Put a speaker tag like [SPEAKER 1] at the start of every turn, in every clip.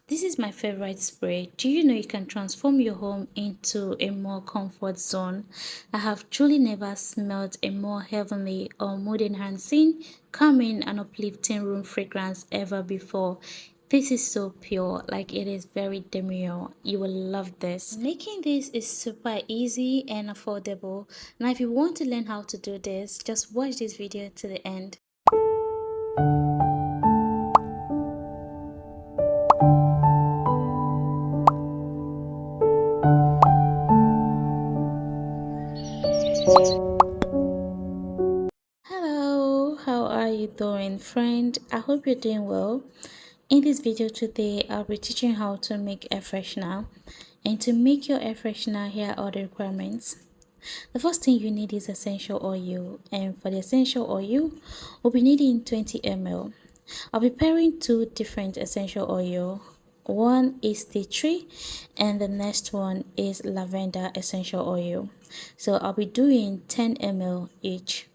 [SPEAKER 1] This is my favorite spray. Do you know you can transform your home into a more comfort zone? I have truly never smelled a more heavenly or mood enhancing, calming and uplifting room fragrance ever before. This is so pure, like it is very demure. You will love this. Making this is super easy and affordable. Now if you want to learn how to do this, just watch this video to the end. Hello, how are you doing, friend? I hope you're doing well. In this video today, I'll be teaching how to make air freshener. And to make your air freshener, here are the requirements. The first thing you need is essential oil, and for the essential oil, we'll be needing 20 ml. I'll be pairing two different essential oil. One is tea tree and the next one is lavender essential oil. So I'll be doing 10 ml each.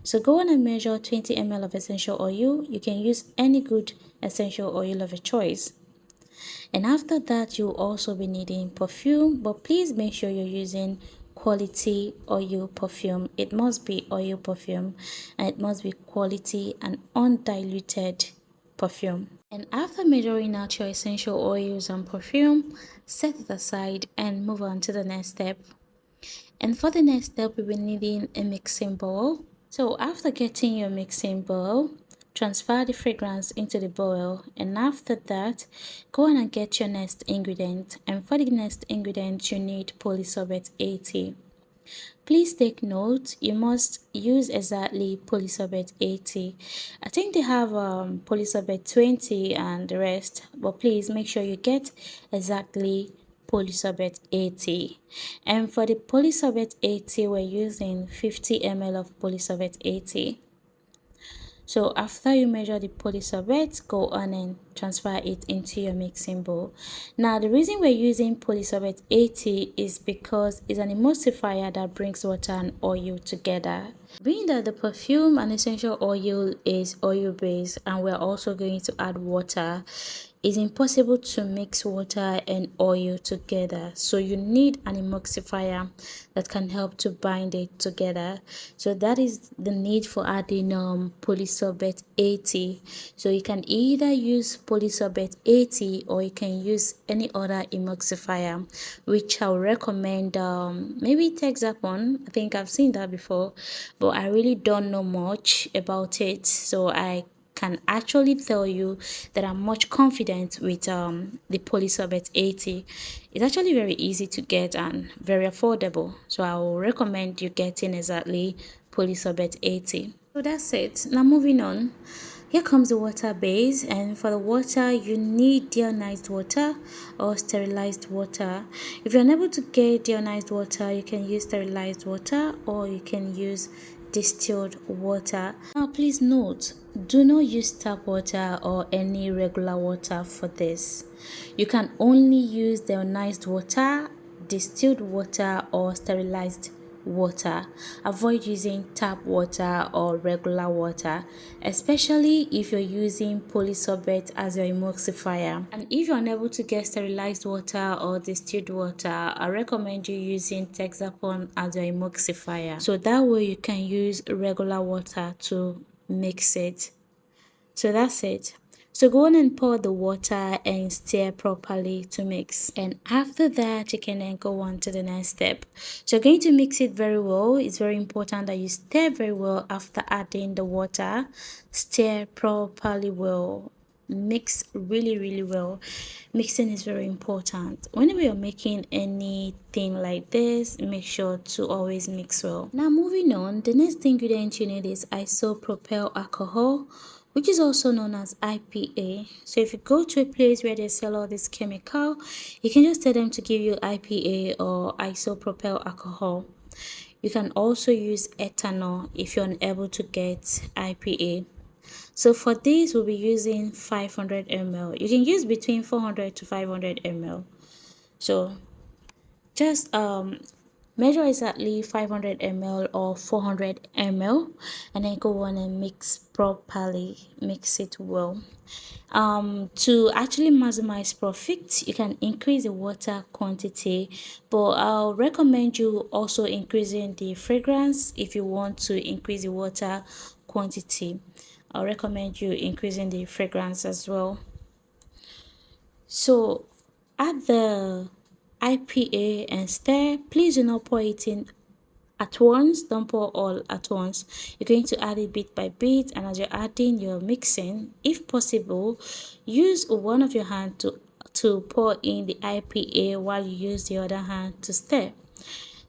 [SPEAKER 1] So go on and measure 20 ml of essential oil. You can use any good essential oil of your choice. And after that, you'll also be needing perfume, but please make sure you're using quality oil perfume. It must be oil perfume and it must be quality and undiluted perfume. And after measuring out your essential oils and perfume, set it aside and move on to the next step. And for the next step, we'll be needing a mixing bowl. So after getting your mixing bowl, transfer the fragrance into the bowl, and after that, go on and get your next ingredient. And for the next ingredient, you need polysorbate 80. Please take note, you must use exactly polysorbate 80. I think they have polysorbate 20 and the rest, but please make sure you get exactly polysorbate 80. And for the polysorbate 80, we're using 50 ml of polysorbate 80. So after you measure the polysorbate, go on and transfer it into your mixing bowl. Now the reason we're using polysorbate 80 is because it's an emulsifier that brings water and oil together. Being that the perfume and essential oil is oil based and we're also going to add water, it's impossible to mix water and oil together, so you need an emulsifier that can help to bind it together. So that is the need for adding polysorbate 80. So you can either use polysorbate 80 or you can use any other emulsifier, which I would recommend. Maybe Texapon. I think I've seen that before, but I really don't know much about it, so I can actually tell you that I'm much confident with the polysorbate 80. It's actually very easy to get and very affordable, so I will recommend you getting exactly polysorbate 80. So that's it. Now moving on, here comes the water base, and for the water you need deionized water or sterilized water. If you're unable to get deionized water, you can use sterilized water or you can use distilled water. Now please note, do not use tap water or any regular water for this. You can only use deionized water, distilled water or sterilized water. Avoid using tap water or regular water, especially if you're using polysorbate as your emulsifier. And if you're unable to get sterilized water or distilled water, I recommend you using Texapon as your emulsifier, so that way you can use regular water to mix it. So that's it. So go on and pour the water and stir properly to mix. And after that, you can then go on to the next step. So you're going to mix it very well. It's very important that you stir very well after adding the water. Stir properly well. Mix really well. Mixing is very important. Whenever you're making anything like this, make sure to always mix well. Now moving on, the next ingredient you need is isopropyl alcohol, which is also known as IPA. So if you go to a place where they sell all this chemical, you can just tell them to give you IPA or isopropyl alcohol. You can also use ethanol if you're unable to get IPA. So for this, we'll be using 500 ml. You can use between 400 to 500 ml. So just Measure exactly 500 ml or 400 ml, and then go on and mix properly. Mix it well. To actually maximize profit, you can increase the water quantity, but I'll recommend you also increasing the fragrance. If you want to increase the water quantity, I'll recommend you increasing the fragrance as well. So add the IPA and stir. Please do not pour it in at once. Don't pour all at once. You're going to add it bit by bit, and as you're adding, you're mixing. If possible, use one of your hand to pour in the IPA while you use the other hand to stir.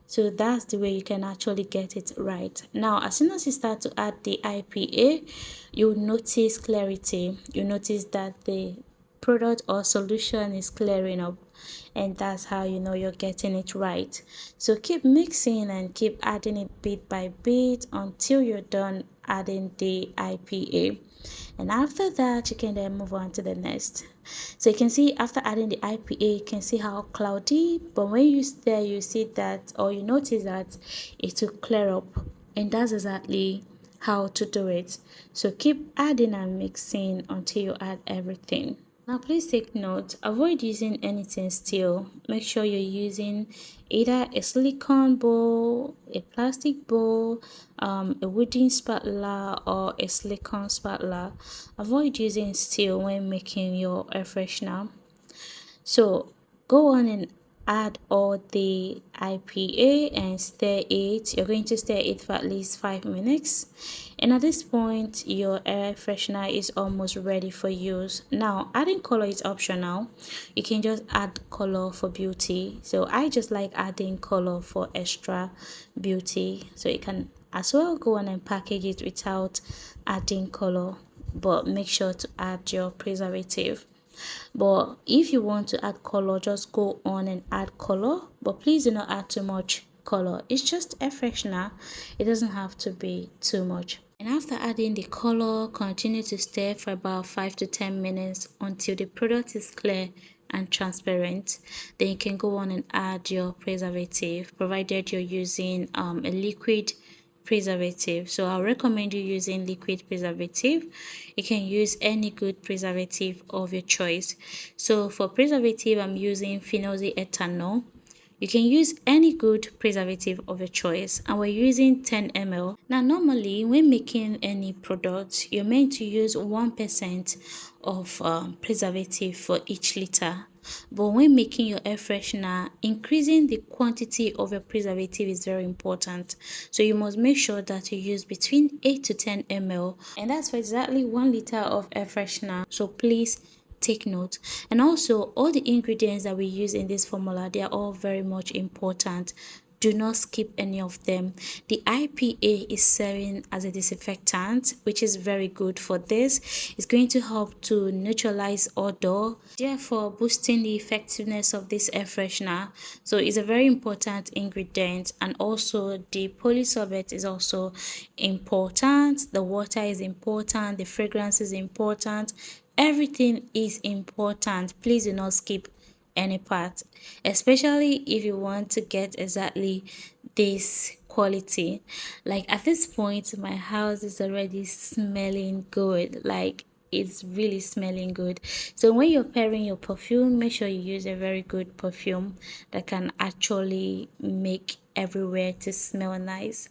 [SPEAKER 1] So that's the way you can actually get it right. Now, as soon as you start to add the IPA, you'll notice clarity. You notice that the product or solution is clearing up, and that's how you know you're getting it right. So keep mixing and keep adding it bit by bit until you're done adding the IPA. And after that, you can then move on to the next. So you can see after adding the IPA, you can see how cloudy, but when you stir, you see that, or you notice that it will clear up, and that's exactly how to do it. So keep adding and mixing until you add everything. Now please take note, avoid using anything steel. Make sure you're using either a silicone bowl, a plastic bowl, a wooden spatula, or a silicone spatula. Avoid using steel when making your air freshener. So go on and add all the IPA and stir it. You're going to stir it for at least 5 minutes. And at this point, your air freshener is almost ready for use. Now, adding color is optional. You can just add color for beauty. So I just like adding color for extra beauty. So you can as well go on and package it without adding color, but make sure to add your preservative. But if you want to add color, just go on and add color, but please do not add too much color. It's just a freshener. It doesn't have to be too much. And after adding the color, continue to stir for about 5 to 10 minutes until the product is clear and transparent. Then you can go on and add your preservative, provided you're using a liquid preservative. So I'll recommend you using liquid preservative. You can use any good preservative of your choice. So for preservative, I'm using phenoxyethanol. You can use any good preservative of your choice, and we're using 10 ml. Now normally when making any product, you're meant to use 1% of preservative for each liter. But when making your air freshener, increasing the quantity of your preservative is very important. So you must make sure that you use between 8 to 10 ml, and that's for exactly 1 liter of air freshener. So please take note. And also all the ingredients that we use in this formula, they are all very much important. Do not skip any of them. The IPA is serving as a disinfectant, which is very good for this. It's going to help to neutralize odor, therefore boosting the effectiveness of this air freshener. So it's a very important ingredient. And also the polysorbate is also important. The water is important. The fragrance is important. Everything is important. Please do not skip any part, especially if you want to get exactly this quality. Like at this point, my house is already smelling good. Like it's really smelling good. So when you're pairing your perfume, make sure you use a very good perfume that can actually make everywhere to smell nice.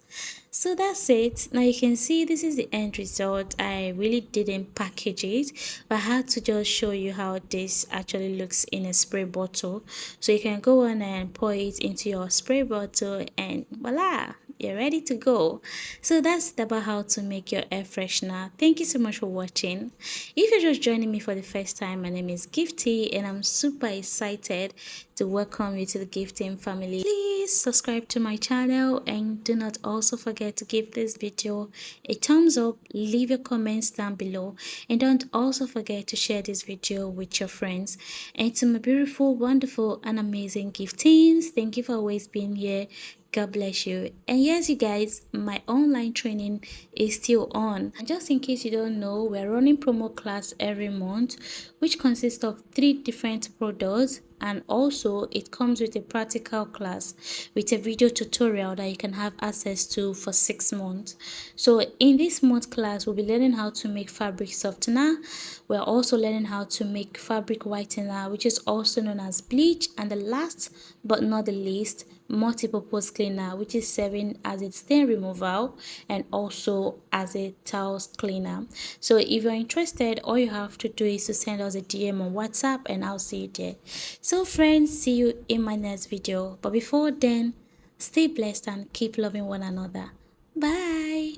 [SPEAKER 1] So that's it. Now you can see this is the end result. I really didn't package it, but I had to just show you how this actually looks in a spray bottle. So you can go on and pour it into your spray bottle, and voila, you're ready to go. So that's about how to make your air freshener. Thank you so much for watching. If you're just joining me for the first time, my name is Gifty, and I'm super excited to welcome you to the Gifting family. Please subscribe to my channel, and do not also forget to give this video a thumbs up, leave your comments down below, and don't also forget to share this video with your friends. And to my beautiful, wonderful, and amazing giftings, thank you for always being here. God bless you. And yes, you guys, my online training is still on. And just in case you don't know, we're running promo class every month, which consists of 3 different products and also it comes with a practical class with a video tutorial that you can have access to for 6 months. So in this month class, we'll be learning how to make fabric softener. We're also learning how to make fabric whitener, which is also known as bleach, and the last but not the least, multi-purpose cleaner, which is serving as a stain removal and also as a towel cleaner. So if you're interested, all you have to do is to send us a DM on WhatsApp and I'll see you there. So friends, see you in my next video, but before then, stay blessed and keep loving one another. Bye.